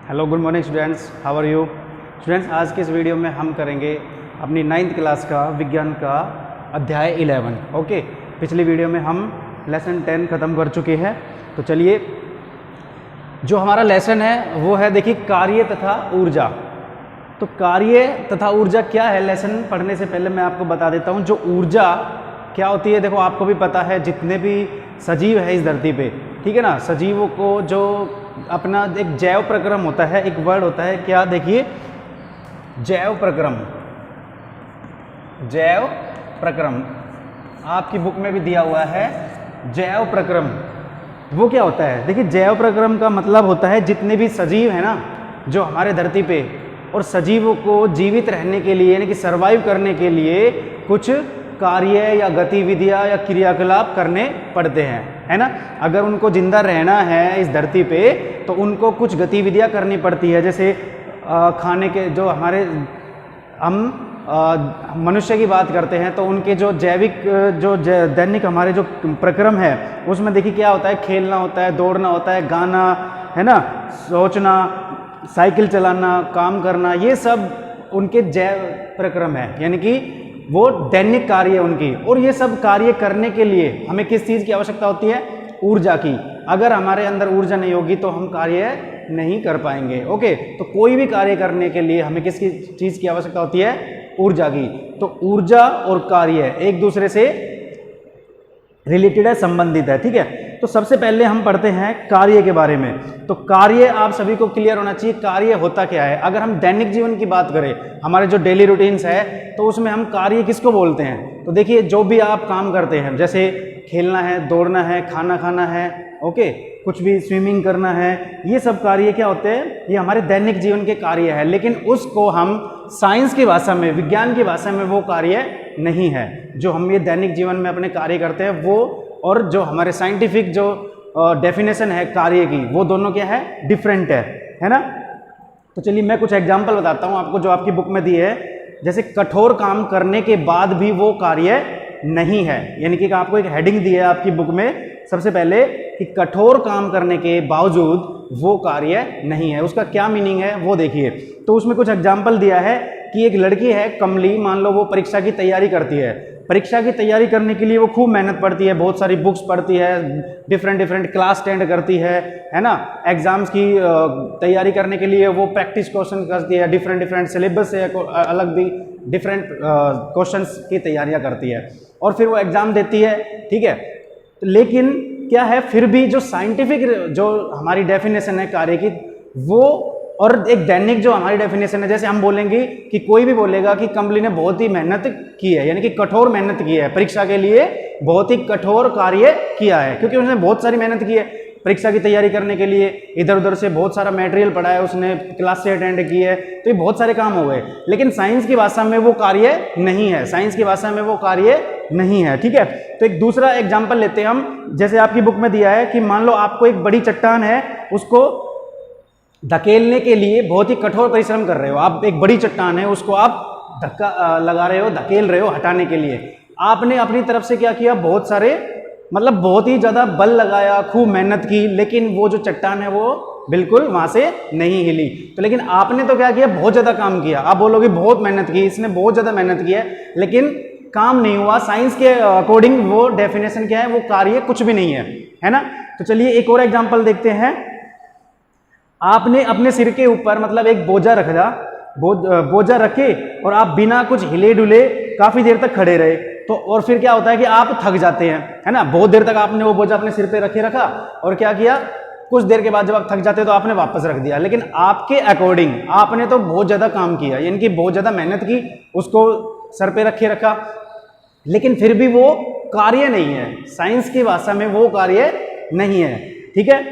Hello good morning students, how are you students. आज के इस वीडियो में हम करेंगे अपनी 9th क्लास का विज्ञान का अध्याय 11। ओके, पिछली वीडियो में हम लेसन 10 ख़त्म कर चुके हैं। तो चलिए, जो हमारा लेसन है वो है, देखिए, कार्य तथा ऊर्जा। तो कार्य तथा ऊर्जा क्या है, लेसन पढ़ने से पहले मैं आपको बता देता हूँ। जो ऊर्जा क्या होती है, देखो आपको भी पता है, जितने भी सजीव है इस धरती पे, ठीक है ना, सजीवों को जो अपना एक जैव प्रक्रम होता है, एक वर्ड होता है क्या, देखिए, जैव प्रक्रम। जैव प्रक्रम आपकी बुक में भी दिया हुआ है, जैव प्रक्रम। वो क्या होता है, देखिए, जैव प्रक्रम का मतलब होता है जितने भी सजीव है ना जो हमारे धरती पे, और सजीवों को जीवित रहने के लिए, यानी कि सर्वाइव करने के लिए कुछ कार्य या गतिविधियां या क्रियाकलाप करने पड़ते हैं, है ना। अगर उनको जिंदा रहना है इस धरती पे तो उनको कुछ गतिविधियां करनी पड़ती है। जैसे खाने के, जो हमारे हम मनुष्य की बात करते हैं तो उनके जो जैविक जो दैनिक हमारे जो प्रक्रम है उसमें देखिए क्या होता है, खेलना होता है, दौड़ना होता है, गाना, है ना, सोचना, साइकिल चलाना, काम करना, ये सब उनके जैव प्रक्रम है, यानी कि वो दैनिक कार्य है उनकी। और ये सब कार्य करने के लिए हमें किस चीज़ की आवश्यकता होती है, ऊर्जा की। अगर हमारे अंदर ऊर्जा नहीं होगी तो हम कार्य नहीं कर पाएंगे। ओके, तो कोई भी कार्य करने के लिए हमें किस चीज़ की आवश्यकता होती है, ऊर्जा की। तो ऊर्जा और कार्य एक दूसरे से रिलेटेड है, संबंधित है, ठीक है। तो सबसे पहले हम पढ़ते हैं कार्य के बारे में। तो कार्य आप सभी को क्लियर होना चाहिए, कार्य होता क्या है। अगर हम दैनिक जीवन की बात करें, हमारे जो डेली रूटीन्स है, तो उसमें हम कार्य किसको बोलते हैं। तो देखिए, जो भी आप काम करते हैं, जैसे खेलना है, दौड़ना है, खाना खाना है, ओके, कुछ भी स्विमिंग करना है, ये सब कार्य क्या होते हैं, ये हमारे दैनिक जीवन के कार्य है। लेकिन उसको हम साइंस की भाषा में, विज्ञान की भाषा में वो कार्य नहीं है जो हम ये दैनिक जीवन में अपने कार्य करते हैं वो, और जो हमारे साइंटिफिक जो डेफिनेशन है कार्य की, वो दोनों क्या है, डिफरेंट है ना। तो चलिए मैं कुछ एग्जांपल बताता हूँ आपको जो आपकी बुक में दी है। जैसे कठोर काम करने के बाद भी वो कार्य नहीं है, यानी कि आपको एक हेडिंग दी है आपकी बुक में सबसे पहले कि कठोर काम करने के बावजूद वो कार्य नहीं है। उसका क्या मीनिंग है वो देखिए। तो उसमें कुछ एग्जाम्पल दिया है कि एक लड़की है कमली, मान लो वो परीक्षा की तैयारी करती है। परीक्षा की तैयारी करने के लिए वो खूब मेहनत पड़ती है, बहुत सारी बुक्स पढ़ती है, डिफरेंट क्लास अटेंड करती है ना। एग्जाम्स की तैयारी करने के लिए वो प्रैक्टिस क्वेश्चन करती है, डिफरेंट सिलेबस से अलग भी डिफरेंट क्वेश्चंस की तैयारियां करती है, और फिर वो एग्जाम देती है, ठीक है। लेकिन क्या है, फिर भी जो साइंटिफिक जो हमारी डेफिनेशन है कार्य की, वो और एक दैनिक जो हमारी डेफिनेशन है, जैसे हम बोलेंगे कि कोई भी बोलेगा कि कमली ने बहुत ही मेहनत की है, यानी कि कठोर मेहनत की है, परीक्षा के लिए बहुत ही कठोर कार्य किया है, क्योंकि उसने बहुत सारी मेहनत की है परीक्षा की तैयारी करने के लिए। इधर उधर से बहुत सारा मटेरियल पढ़ा है उसने, क्लास से अटेंड की है, तो ये बहुत सारे काम हो गए। लेकिन साइंस की भाषा में वो कार्य नहीं है, साइंस की भाषा में वो कार्य नहीं है, ठीक है। तो एक दूसरा एग्जाम्पल लेते हैं हम। जैसे आपकी बुक में दिया है कि मान लो आपको एक बड़ी चट्टान है, उसको धकेलने के लिए बहुत ही कठोर परिश्रम कर रहे हो। आप एक बड़ी चट्टान है, उसको आप धक्का लगा रहे हो, धकेल रहे हो हटाने के लिए। आपने अपनी तरफ से क्या किया, बहुत सारे, मतलब बहुत ही ज़्यादा बल लगाया, खूब मेहनत की, लेकिन वो जो चट्टान है वो बिल्कुल वहाँ से नहीं हिली। तो लेकिन आपने तो क्या किया, बहुत ज़्यादा काम किया। आप बोलोगे बहुत मेहनत की, इसने बहुत ज़्यादा मेहनत की है, लेकिन काम नहीं हुआ। साइंस के अकॉर्डिंग वो डेफिनेशन क्या है, वो कार्य कुछ भी नहीं है ना। तो चलिए एक और एग्जाम्पल देखते हैं। आपने अपने सिर के ऊपर मतलब एक बोझा रख दिया, बोझा रखे, और आप बिना कुछ हिले डुले काफी देर तक खड़े रहे, तो और फिर क्या होता है कि आप थक जाते हैं, है ना। बहुत देर तक आपने वो बोझा अपने सिर पे रखा, और क्या किया, कुछ देर के बाद जब आप थक जाते तो आपने वापस रख दिया। लेकिन आपके अकॉर्डिंग आपने तो बहुत ज्यादा काम किया, यानी कि बहुत ज्यादा मेहनत की, उसको सर पे रखा, लेकिन फिर भी वो कार्य नहीं है। साइंस की भाषा में वो कार्य नहीं है, ठीक है।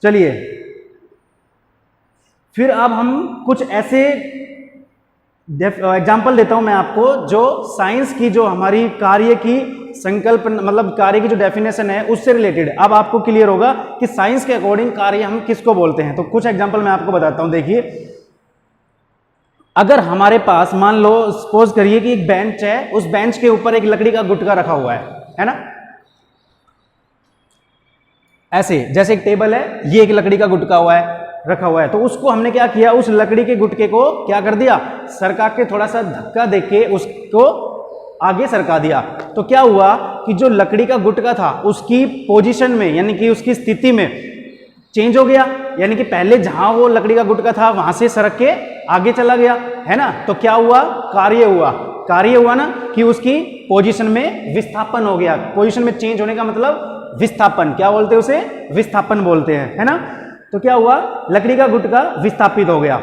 चलिए फिर अब हम कुछ ऐसे एग्जाम्पल देता हूं मैं आपको जो साइंस की जो हमारी कार्य की संकल्प, मतलब कार्य की जो डेफिनेशन है उससे रिलेटेड। अब आपको क्लियर होगा कि साइंस के अकॉर्डिंग कार्य हम किसको बोलते हैं। तो कुछ एग्जाम्पल मैं आपको बताता हूं। देखिए, अगर हमारे पास मान लो सपोज करिए कि एक बेंच है, उस बेंच के ऊपर एक लकड़ी का गुटका रखा हुआ है ना। ऐसे जैसे एक टेबल है, ये एक लकड़ी का गुटका हुआ है, रखा हुआ है, तो उसको हमने क्या किया, उस लकड़ी के गुटके को क्या कर दिया, सरका के थोड़ा सा धक्का देके उसको आगे सरका दिया। तो क्या हुआ कि जो लकड़ी का गुटका था उसकी पोजीशन में यानी कि उसकी स्थिति में चेंज हो गया, यानी कि पहले जहां वो लकड़ी का गुटका था वहां से सरक के आगे चला गया, है ना। तो क्या हुआ, कार्य हुआ, कार्य हुआ ना कि उसकी पोजीशन में विस्थापन हो गया। पोजीशन में चेंज होने का मतलब विस्थापन, क्या बोलते हैं उसे, विस्थापन बोलते हैं, है ना। तो क्या हुआ, लकड़ी का गुटका विस्थापित हो गया।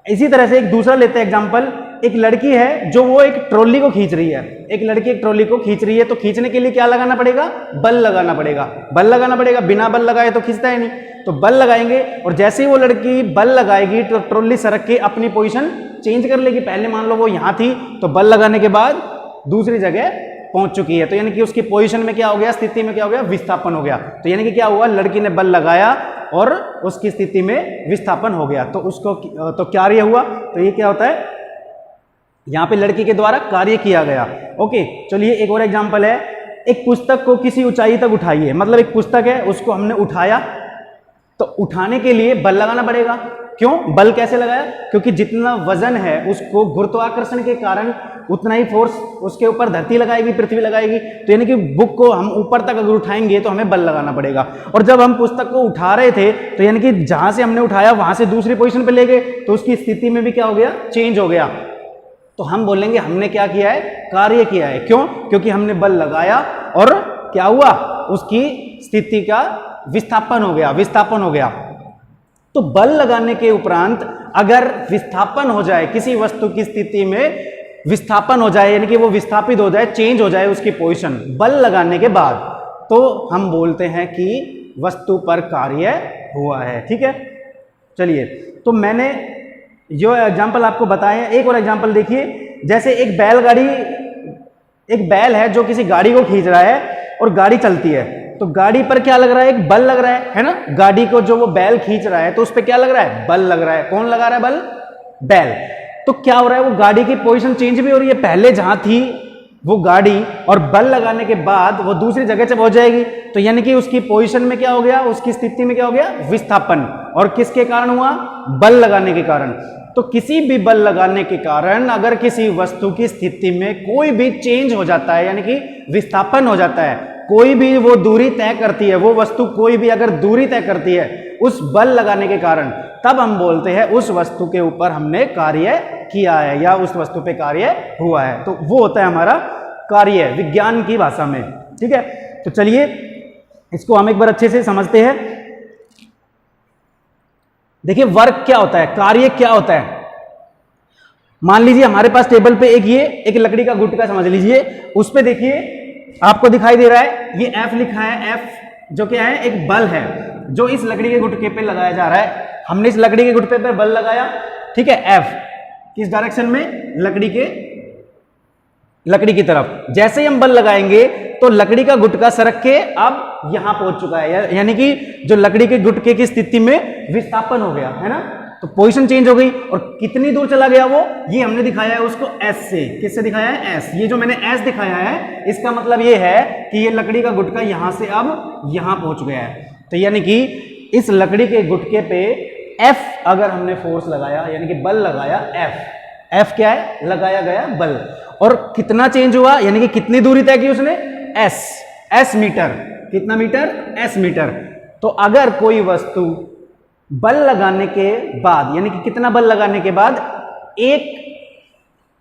इसी तरह से एक दूसरा लेते हैं एग्जांपल, एक लड़की है जो वो एक ट्रॉली को खींच रही है, एक लड़की एक ट्रॉली को खींच रही है, तो खींचने के लिए क्या लगाना पड़ेगा, बल लगाना पड़ेगा, बल लगाना पड़ेगा, बिना बल लगाए तो खींचता है नहीं, तो बल लगाएंगे। और जैसे ही वो लड़की बल लगाएगी तो ट्रॉली सरक के अपनी पोजीशन चेंज कर लेगी। पहले मान लो वो यहाँ थी, तो बल लगाने के बाद दूसरी जगह पहुंच चुकी है, तो यानी कि उसकी पोजीशन में क्या हो गया, स्थिति में क्या हो गया, विस्थापन हो गया। तो यानी कि क्या हुआ, लड़की ने बल लगाया और उसकी स्थिति में विस्थापन हो गया, तो उसको तो कार्य हुआ। तो ये क्या होता है, यहां पे लड़की के द्वारा कार्य किया गया। ओके, चलिए एक और एग्जांपल है, एक पुस्तक को किसी ऊंचाई तक उठाइए, मतलब एक पुस्तक है उसको हमने उठाया, तो उठाने के लिए बल लगाना पड़ेगा। क्यों बल कैसे लगाया, क्योंकि जितना वजन है उसको गुरुत्वाकर्षण के कारण उतना ही फोर्स उसके ऊपर धरती लगाएगी, पृथ्वी लगाएगी। तो यानी कि बुक को हम ऊपर तक अगर उठाएंगे तो हमें बल लगाना पड़ेगा। और जब हम पुस्तक को उठा रहे थे तो यानी कि जहां से हमने उठाया वहां से दूसरी पोजीशन पे ले गए, तो उसकी स्थिति में भी क्या हो गया, चेंज हो गया। तो हम बोलेंगे हमने क्या किया है, कार्य किया है। क्यों, क्योंकि हमने बल लगाया और क्या हुआ, उसकी स्थिति का विस्थापन हो गया, विस्थापन हो गया। तो बल लगाने के उपरांत अगर विस्थापन हो जाए, किसी वस्तु की स्थिति में विस्थापन हो जाए, यानी कि वो विस्थापित हो जाए, चेंज हो जाए उसकी पोजीशन बल लगाने के बाद, तो हम बोलते हैं कि वस्तु पर कार्य हुआ है। ठीक है, चलिए, तो मैंने जो एग्जाम्पल आपको बताए, एक और एग्जाम्पल देखिए। जैसे एक बैलगाड़ी, एक बैल है जो किसी गाड़ी को खींच रहा है और गाड़ी चलती है, तो गाड़ी पर क्या लग रहा है, एक बल लग रहा है ना। गाड़ी को जो वो बैल खींच रहा है तो उस पर क्या लग रहा है, बल लग रहा है। कौन लगा रहा है बल, बैल। तो क्या हो रहा है, वो गाड़ी की पोजीशन चेंज भी हो रही है, पहले जहां थी वो गाड़ी और बल लगाने के बाद वो दूसरी जगह से पहुंच जाएगी। तो यानी कि उसकी पोजीशन में क्या हो गया, उसकी स्थिति में क्या हो गया, विस्थापन। और किसके कारण हुआ, बल लगाने के कारण। तो किसी भी बल लगाने के कारण अगर किसी वस्तु की स्थिति में कोई भी चेंज हो जाता है, यानी कि विस्थापन हो जाता है, कोई भी वो दूरी तय करती है, वो वस्तु कोई भी अगर दूरी तय करती है उस बल लगाने के कारण, तब हम बोलते हैं उस वस्तु के ऊपर हमने कार्य किया है या उस वस्तु पे कार्य हुआ है। तो वो होता है हमारा कार्य विज्ञान की भाषा में। ठीक है, तो चलिए इसको हम एक बार अच्छे से समझते हैं। देखिए वर्क क्या होता है, कार्य क्या होता है। मान लीजिए हमारे पास टेबल पे एक लकड़ी का गुटका समझ लीजिए, उस पे देखिए आपको दिखाई दे रहा है ये F लिखा है। F जो क्या है, एक बल है जो इस लकड़ी के गुटके पे लगाया जा रहा है। हमने इस लकड़ी के गुटके पे बल लगाया, ठीक है। F किस डायरेक्शन में, लकड़ी की तरफ। जैसे ही हम बल लगाएंगे तो लकड़ी का गुटका सरक के अब यहां पहुंच चुका है, यानी कि जो लकड़ी के गुटके की स्थिति में विस्थापन हो गया, है ना। तो पोजीशन चेंज हो गई। और कितनी दूर चला गया वो, ये हमने दिखाया है उसको S से। किससे दिखाया है, S। ये जो मैंने S दिखाया है इसका मतलब ये है कि ये लकड़ी का गुटका यहां से अब यहां पहुंच गया है। तो यानी कि इस लकड़ी के गुटके पे F अगर हमने फोर्स लगाया, यानी कि बल लगाया, F क्या है, लगाया गया बल। और कितना चेंज हुआ, यानी कि कितनी दूरी तय की उसने, S मीटर। कितना मीटर, S मीटर। तो अगर कोई वस्तु बल लगाने के बाद, यानी कि कितना बल लगाने के बाद, 1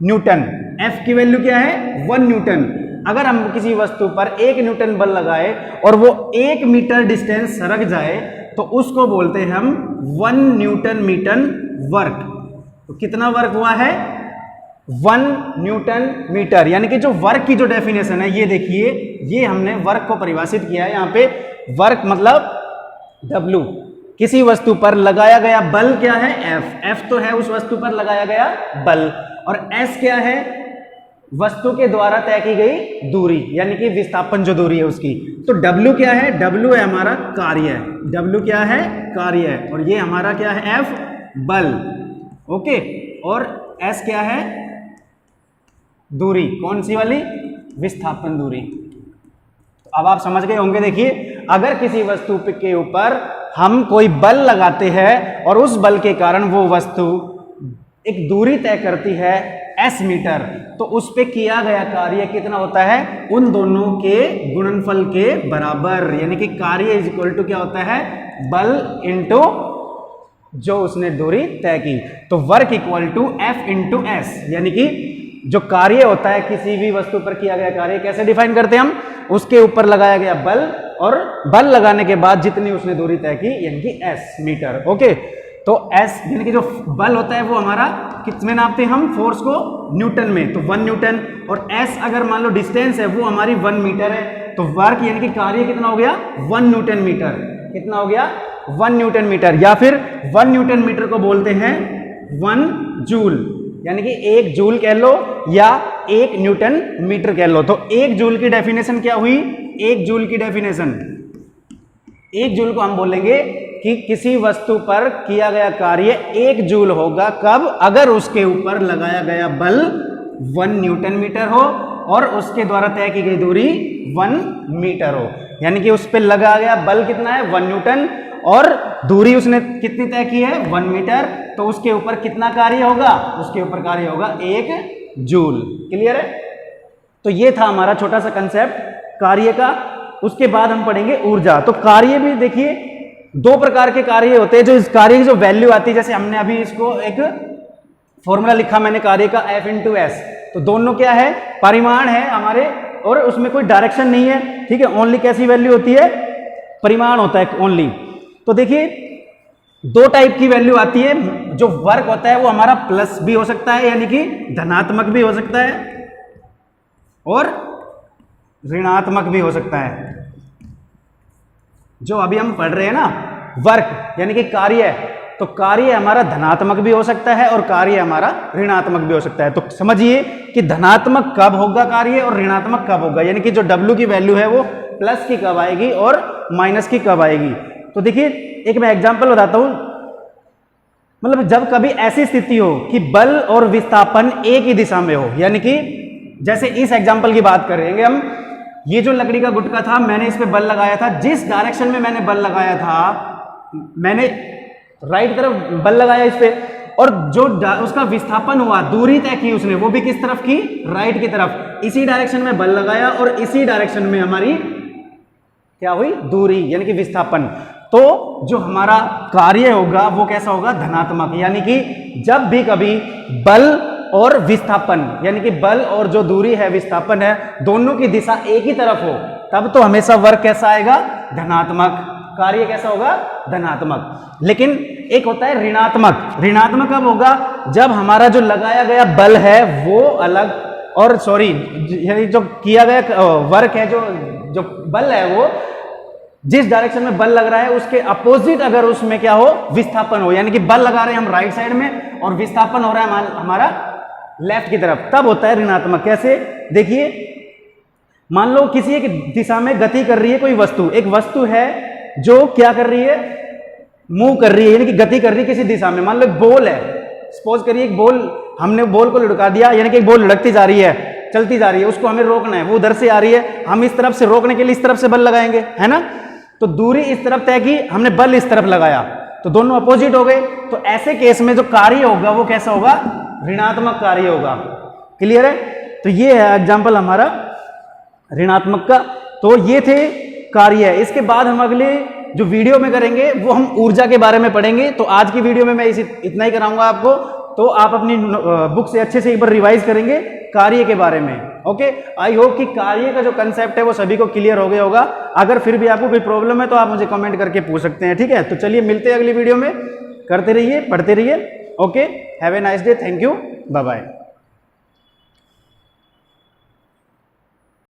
न्यूटन, F की वैल्यू क्या है, 1 न्यूटन। अगर हम किसी वस्तु पर 1 न्यूटन बल लगाए और वो 1 मीटर डिस्टेंस सरक जाए तो उसको बोलते हैं हम 1 न्यूटन मीटर वर्क। तो कितना वर्क हुआ है, 1 न्यूटन मीटर। यानी कि जो वर्क की जो डेफिनेशन है, ये देखिए, ये हमने वर्क को परिभाषित किया है यहाँ पे। वर्क मतलब W। किसी वस्तु पर लगाया गया बल क्या है, F तो है उस वस्तु पर लगाया गया बल। और S क्या है, वस्तु के द्वारा तय की गई दूरी, यानी कि विस्थापन जो दूरी है उसकी। तो W क्या है, W है हमारा कार्य, W क्या है, कार्य। और ये हमारा क्या है, F बल। ओके, और S क्या है, दूरी। कौन सी वाली, विस्थापन दूरी। अब आप समझ गए होंगे। देखिए अगर किसी वस्तु के ऊपर हम कोई बल लगाते हैं और उस बल के कारण वो वस्तु एक दूरी तय करती है s मीटर, तो उस पे किया गया कार्य कितना होता है, उन दोनों के गुणनफल के बराबर, यानी कि कार्य इज इक्वल टू क्या होता है, बल इंटू जो उसने दूरी तय की। तो work equal to F into s, यानी कि जो कार्य होता है किसी भी वस्तु पर किया गया कार्य कैसे डिफाइन करते हैं हम, उसके ऊपर लगाया गया बल और बल लगाने के बाद जितनी उसने दूरी तय की यानी कि s मीटर। ओके, तो s यानी कि जो बल होता है वो हमारा किस में नापते हैं हम, फोर्स को न्यूटन में, तो 1 न्यूटन, और s अगर मान लो डिस्टेंस है वो हमारी 1 मीटर है, तो वर्क यानी कि कार्य कितना हो गया 1 न्यूटन मीटर, कितना हो गया 1 न्यूटन मीटर, या फिर 1 न्यूटन मीटर को बोलते हैं 1 जूल, यानी कि 1 जूल कह लो या 1 न्यूटन मीटर कह लो। तो 1 जूल की डेफिनेशन क्या हुई, 1 जूल की डेफिनेशन, 1 जूल को हम बोलेंगे कि किसी वस्तु पर किया गया कार्य 1 जूल होगा, कब, अगर उसके ऊपर लगाया गया बल 1 न्यूटन मीटर हो और उसके द्वारा तय की गई दूरी 1 मीटर हो, यानी कि उस पर लगाया गया बल कितना है 1 न्यूटन और दूरी उसने कितनी तय की है 1 मीटर, तो उसके ऊपर कितना कार्य होगा, उसके ऊपर कार्य होगा 1 जूल। क्लियर है? तो ये था हमारा छोटा सा कंसेप्ट कार्य का। उसके बाद हम पढ़ेंगे ऊर्जा। तो कार्य भी देखिए 2 प्रकार के कार्य होते हैं, जो इस कार्य की जो वैल्यू आती है, जैसे हमने अभी इसको एक फॉर्मूला लिखा मैंने कार्य का F इंटू एस, तो दोनों क्या है, परिमाण है हमारे और उसमें कोई डायरेक्शन नहीं है, ठीक है, ओनली कैसी वैल्यू होती है, परिमाण होता है ओनली। तो देखिए 2 टाइप की वैल्यू आती है, जो वर्क होता है वो हमारा प्लस भी हो सकता है यानी कि धनात्मक भी हो सकता है और ऋणात्मक भी हो सकता है। जो अभी हम पढ़ रहे हैं ना वर्क यानी कि कार्य, तो कार्य हमारा धनात्मक भी हो सकता है और कार्य हमारा ऋणात्मक भी हो सकता है। तो समझिए कि धनात्मक कब होगा कार्य और ऋणात्मक कब होगा, यानी कि जो W की वैल्यू है वो प्लस की कब आएगी और माइनस की कब आएगी। तो देखिए एक मैं एग्जांपल बताता हूं, मतलब जब कभी ऐसी स्थिति हो कि बल और विस्थापन एक ही दिशा में हो, यानी कि जैसे इस एग्जांपल की बात करेंगे हम, ये जो लकड़ी का गुटका था मैंने इस पे बल लगाया था, जिस डायरेक्शन में मैंने बल लगाया था, मैंने राइट तरफ बल लगाया इस पे, और जो उसका विस्थापन हुआ, दूरी तय की उसने, वो भी किस तरफ की, राइट की तरफ, इसी डायरेक्शन में बल लगाया और इसी डायरेक्शन में हमारी क्या हुई, दूरी यानी कि विस्थापन। तो जो हमारा कार्य होगा वो कैसा होगा, धनात्मक, यानी कि जब भी कभी बल और विस्थापन यानी कि बल और जो दूरी है विस्थापन है दोनों की दिशा एक ही तरफ हो, तब तो हमेशा वर्क कैसा आएगा, धनात्मक, कार्य कैसा होगा, धनात्मक। लेकिन एक होता है ऋणात्मक, ऋणात्मक कब होगा, जब हमारा जो लगाया गया बल है वो अलग, और सॉरी यानी जो किया गया वर्क है, जो बल है वो जिस डायरेक्शन में बल लग रहा है उसके अपोजिट अगर उसमें क्या हो, विस्थापन हो, यानी कि बल लगा रहे हैं हम राइट साइड में और विस्थापन हो रहा है हमारा लेफ्ट की तरफ, तब होता है ऋणात्मक। कैसे, देखिए मान लो किसी एक दिशा में गति कर रही है कोई वस्तु, एक वस्तु है जो क्या कर रही है, मूव कर रही है यानी कि गति कर रही है किसी दिशा में। मान लो एक बॉल है, सपोज करिए एक बॉल, हमने बॉल को लुढ़का दिया, यानी कि एक बॉल लुढ़कती जा रही है, चलती जा रही है, उसको हमें रोकना है, वो उधर से आ रही है, हम इस तरफ से रोकने के लिए इस तरफ से बल लगाएंगे, है ना, तो दूरी इस तरफ तय की, हमने बल इस तरफ लगाया, तो दोनों अपोजिट हो गए। तो ऐसे केस में जो कार्य होगा वो कैसा होगा, ऋणात्मक कार्य होगा। क्लियर है? तो ये है एग्जांपल हमारा ऋणात्मक का। तो ये थे कार्य। इसके बाद हम अगले जो वीडियो में करेंगे वो हम ऊर्जा के बारे में पढ़ेंगे। तो आज की वीडियो में मैं इतना ही कराऊंगा आपको, तो आप अपनी बुक से अच्छे से एक बार रिवाइज करेंगे कार्य के बारे में। ओके, आई होप कि कार्य का जो कंसेप्ट है वो सभी को क्लियर हो गया होगा। अगर फिर भी आपको कोई प्रॉब्लम है तो आप मुझे कमेंट करके पूछ सकते हैं, ठीक है। तो चलिए मिलते हैं अगली वीडियो में, करते रहिए, पढ़ते रहिए। Okay, have a nice day, thank you, bye bye.